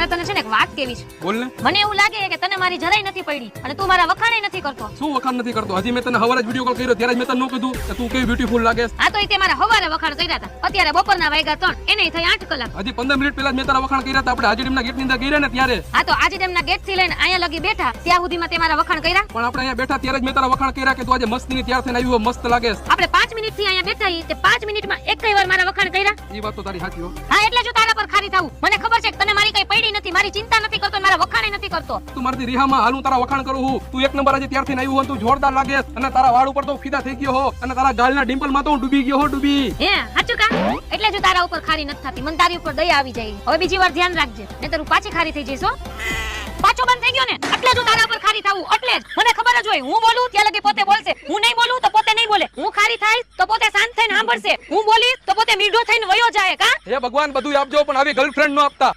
મારે તને છે ને એક વાત કેવી છે. બોલ ને. મને એવું લાગે કે તને મારી જરાય નથી પડી અને તું મારા વખાણે નથી કરતો. શું વખાણ નથી કરતો? હજી મેં તને હવારે જ વિડિયો કોલ કર્યો ત્યારે જ મેં તને ન કીધું કે તું કેવી બ્યુટીફુલ લાગે. આ તો તે મારા હવારે વખાણ કર્યા હતા. અત્યારે બપોરના વાગ્યા 3 એને થઈ 8 કલાક. હજી 15 મિનિટ પહેલા જ મેં તારા વખાણ કર્યા હતા. આપણે હાજી ડેમના ગેટની અંદર ગયા ને ત્યારે. આ તો આજે ડેમના ગેટ થી લઈને અહીંયા લગી બેઠા ત્યાં સુધીમાં તે મારા વખાણ કર્યા. પણ આપણે અહીંયા બેઠા ત્યારે જ મેં તારા વખાણ કર્યા કે તું આજે મસ્તીની તૈયાર થઈને આવ્યો, મસ્ત લાગે. આપણે 5 મિનિટ થી અહીંયા બેઠા છીએ તે 5 મિનિટમાં એકય વાર મારા વખાણ કર્યા. એ વાત તો તારી સાચી હો. હા એટલે જો તારા પર ખારી થાવું. મને ખબર છે કે તને મારી કઈ પડી નથી, મારી ચિંતા નથી કરતો, મારા વખાણે નથી કરતો. તું મારી રિહામાં હાલું તારા વખાણ કરું હું. તું એક નંબર આજે ત્યાર થઈને આવ્યો તું જોરદાર લાગે અને તારા વાળ ઉપર તો ફીદા થઈ ગયો હો અને તારા ગાલના ડિમ્પલ માં તો હું ડૂબી ગયો હો, ડૂબી. હે સાચું કા? એટલે જો તારા ઉપર ખારી નથી થતી, મને તારી ઉપર દયા આવી જાય. હવે બીજી વાર ધ્યાન રાખજે નહીંતર હું પાછી ખારી થઈ જઈશ હો. પાછો બંધ થઈ ગયો ને એટલે જો તારા ઉપર ખારી થાવું એટલે જ. મને ખબર જ હોય હું બોલું ત્યાં લગી પોતે બોલશે, હું નહીં બોલું તો પોતે નહીં બોલે. હું ખારી થાય તો પોતે શાંત થઈને સાંભળશે, હું બોલીશ તો પોતે મીઠો થઈને વયો જાય. કા હે ભગવાન બધું આપજો પણ આવી ગર્લફ્રેન્ડ નો આપતા.